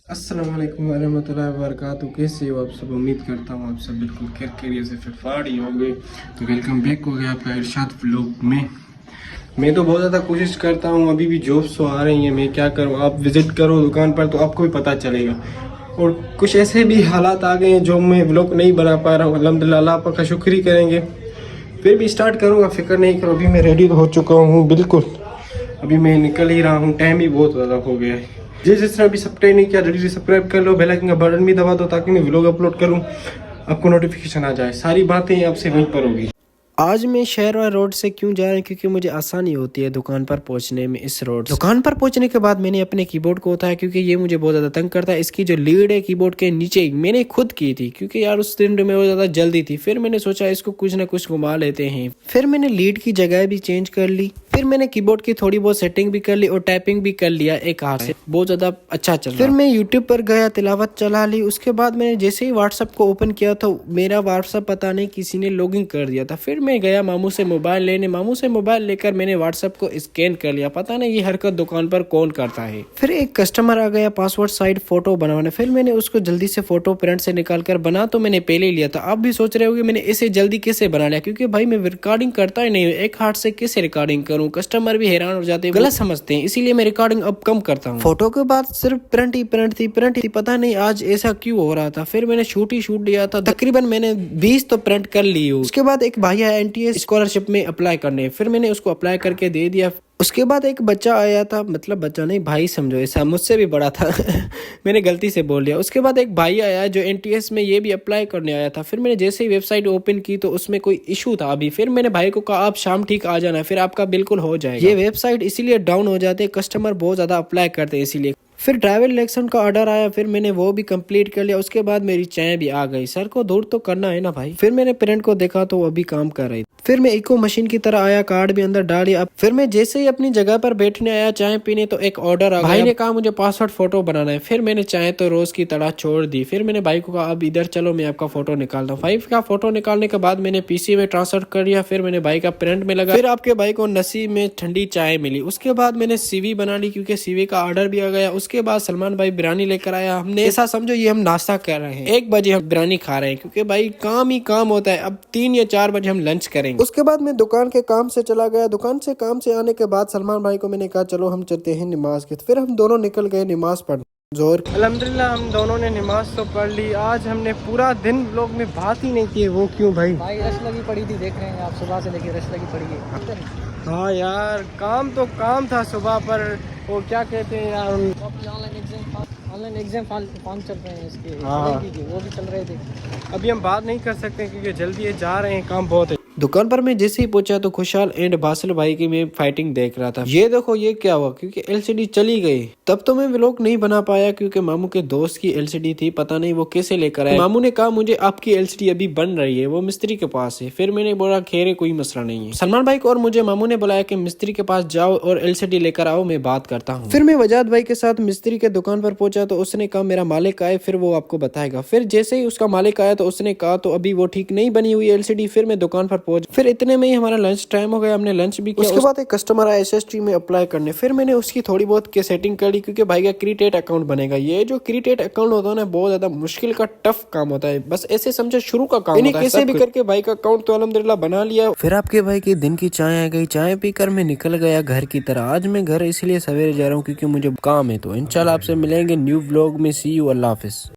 अस्सलाम वालेकुम रहमतुल्लाहि व बरकातुहू। कैसे हो आप सब? उम्मीद करता हूँ आप सब बिल्कुल खैरियत से फिटफाट ही होंगे। तो वेलकम बैक हो गया आपका इरशाद व्लॉग में। मैं तो बहुत ज़्यादा कोशिश करता हूँ, अभी भी जॉब्स तो आ रही हैं, मैं क्या करूँ। आप विज़िट करो दुकान पर तो आपको भी पता चलेगा। और कुछ ऐसे भी हालात आ गए हैं जो मैं व्लॉग नहीं बना पा रहा हूँ। अल्हम्दुलिल्लाह, अल्लाह पाक का शुक्र करेंगे, फिर भी स्टार्ट करूँगा, फिक्र नहीं करो। अभी मैं रेडी हो चुका हूँ बिल्कुल, अभी मैं निकल ही रहा हूँ, टाइम ही बहुत ज़्यादा हो गया है। जिस तरह अभी सब्सक्राइब नहीं किया जल्दी से सब्सक्राइब कर लो, बेल आइकन का बटन भी दबा दो ताकि मैं व्लॉग अपलोड करूँ आपको नोटिफिकेशन आ जाए। सारी बातें आपसे वहीं पर होगी। आज मैं शेरवा रोड से क्यों जा रहा हूँ, क्योंकि मुझे आसानी होती है दुकान पर पहुंचने में। इस रोड दुकान पर पहुंचने के बाद मैंने अपने कीबोर्ड को उठाया, क्योंकि ये मुझे बहुत ज्यादा तंग करता है। इसकी जो लीड है कीबोर्ड के नीचे मैंने खुद की थी, क्योंकि यार उस दिन में बहुत ज्यादा जल्दी थी। फिर मैंने सोचा इसको कुछ ना कुछ घुमा लेते हैं। फिर मैंने लीड की जगह भी चेंज कर ली। फिर मैंने कीबोर्ड की थोड़ी बहुत सेटिंग भी कर ली और टाइपिंग भी कर लिया एक हाथ से, बहुत ज्यादा अच्छा चल रहा। फिर मैं यूट्यूब पर गया, तिलावत चला ली। उसके बाद मैंने जैसे ही व्हाट्सएप को ओपन किया तो मेरा व्हाट्सएप पता नहीं किसी ने लॉगिन कर दिया था। फिर मैं गया मामू से मोबाइल लेने, मामू से मोबाइल लेकर मैंने व्हाट्सएप को स्कैन कर लिया। पता नहीं ये हरकत दुकान पर कौन करता है। फिर एक कस्टमर आ गया पासवर्ड साइड फोटो बनवाने। फिर मैंने उसको जल्दी से फोटो प्रिंट से निकाल कर बना तो मैंने पहले ही लिया था। आप भी सोच रहे होगे मैंने इसे जल्दी कैसे बना लिया, क्योंकि भाई मैं रिकॉर्डिंग करता ही नहीं हूँ, एक हाथ से कैसे रिकॉर्डिंग करूँ। कस्टमर भी हैरान हो जाते हैं, गलत समझते हैं, इसीलिए मैं रिकॉर्डिंग अब कम करता हूँ। फोटो के बाद सिर्फ प्रिंट ही प्रिंट थी, पता नहीं आज ऐसा क्यों हो रहा था। फिर मैंने शूट लिया था, तकरीबन मैंने 20 तो प्रिंट कर ली। उसके बाद एक भाई आया एनटीएस स्कॉलरशिप में अप्लाई करने, फिर मैंने उसको अप्लाई करके दे दिया। उसके बाद एक बच्चा आया था, मतलब बच्चा नहीं भाई समझो, ऐसा मुझसे भी बड़ा था मैंने गलती से बोल दिया। उसके बाद एक भाई आया जो एनटीएस में ये भी अप्लाई करने आया था। फिर मैंने जैसे ही वेबसाइट ओपन की तो उसमें कोई इशू था अभी। फिर मैंने भाई को कहा आप शाम ठीक आ जाना, फिर आपका बिल्कुल हो जाएगा। ये वेबसाइट इसीलिए डाउन हो जाते हैं, कस्टमर बहुत ज्यादा अप्लाई करते हैं इसीलिए। फिर ड्राइवर इलेक्शन का ऑर्डर आया, फिर मैंने वो भी कंप्लीट कर लिया। उसके बाद मेरी चाय भी आ गई। सर को दूर तो करना है ना भाई। फिर मैंने पेरेंट को देखा तो वो भी काम कर रही। फिर मैं इको मशीन की तरह आया, कार्ड भी अंदर डाल दिया। फिर मैं जैसे ही अपनी जगह पर बैठने आया चाय पीने तो एक ऑर्डर आ गया। भाई ने कहा मुझे पासवर्ड फोटो बनाना है। फिर मैंने चाय तो रोज की तरह छोड़ दी। फिर मैंने भाई को कहा अब इधर चलो मैं आपका फोटो निकालता हूँ। भाई का फोटो निकालने के बाद मैंने पीसी में ट्रांसफर कर दिया। फिर मैंने भाई का प्रिंट में लगा। फिर आपके भाई को नसीब में ठंडी चाय मिली। उसके बाद मैंने सीवी बना ली, क्योंकि सीवी का ऑर्डर भी आ गया। उसके बाद सलमान भाई बिरयानी लेकर आया। हमने ऐसा समझो ये हम नाश्ता कर रहे हैं, 1 बजे हम बिरयानी खा रहे हैं, क्योंकि भाई काम ही काम होता है। अब 3 या 4 बजे हम लंच करेंगे। उसके बाद मैं दुकान के काम से चला गया। दुकान से काम से आने के बाद सलमान भाई को मैंने कहा चलो हम चलते हैं नमाज के। फिर हम दोनों निकल गए नमाज पढ़ जोर। अल्हम्दुलिल्लाह हम दोनों ने नमाज तो पढ़ ली। आज हमने पूरा दिन लोग में बात ही नहीं की। वो क्यों भाई? भाई रश लगी पड़ी थी, देख रहे हैं आप, सुबह से लेके रश लगी पड़ी है। हाँ यार, काम तो काम था सुबह पर। वो क्या कहते हैं यार, ऑनलाइन एग्जाम फॉर्म चल रहे हैं इसके। हाँ। वो भी चल रहे थे। अभी हम बात नहीं कर सकते क्योंकि जल्दी जा रहे हैं, काम बहुत है। दुकान पर मैं जैसे ही पहुंचा तो खुशहाल एंड बासल भाई की मैं फाइटिंग देख रहा था। ये देखो ये क्या हुआ, क्योंकि एलसीडी चली गई। तब तो मैं व्लॉग नहीं बना पाया, क्योंकि मामू के दोस्त की एलसीडी थी, पता नहीं वो कैसे लेकर आए। मामू ने कहा मुझे आपकी एलसीडी अभी बन रही है, वो मिस्त्री के पास है। फिर मैंने बोला खैर कोई मसला नहीं है। सलमान भाई को और मुझे मामू ने बुलाया कि मिस्त्री के पास जाओ और एलसीडी लेकर आओ, मैं बात करता हूँ। फिर मैं वजाद भाई के साथ मिस्त्री के दुकान पर पहुंचा तो उसने कहा मेरा मालिक आए, फिर वो आपको बताएगा। फिर जैसे ही उसका मालिक आया तो उसने कहा तो अभी वो ठीक नहीं बनी हुई एलसीडी। फिर मैं दुकान पर पहुंच, फिर इतने में ही हमारा लंच टाइम हो गया, हमने लंच भी किया। उसके बाद एक कस्टमर आया एसएसटी में अप्लाई करने। फिर मैंने उसकी थोड़ी बहुत की सेटिंग कर ली, क्योंकि भाई का क्रिएटेड अकाउंट बनेगा। ये जो क्रिएटेड अकाउंट होता है ना, बहुत ज्यादा मुश्किल का टफ काम होता है। बस ऐसे समझो शुरू का काम होता है। कैसे भी करके भाई का अकाउंट तो अल्हम्दुलिल्लाह बना लिया। फिर आपके भाई की दिन की चाय आ गई। चाय पीकर मैं निकल गया घर की तरह। आज मैं घर इसलिए सवेरे जा रहा हूँ क्योंकि मुझे काम है। तो इंशाल्लाह आपसे मिलेंगे न्यू व्लॉग में। सी यू, अल्लाह हाफिज।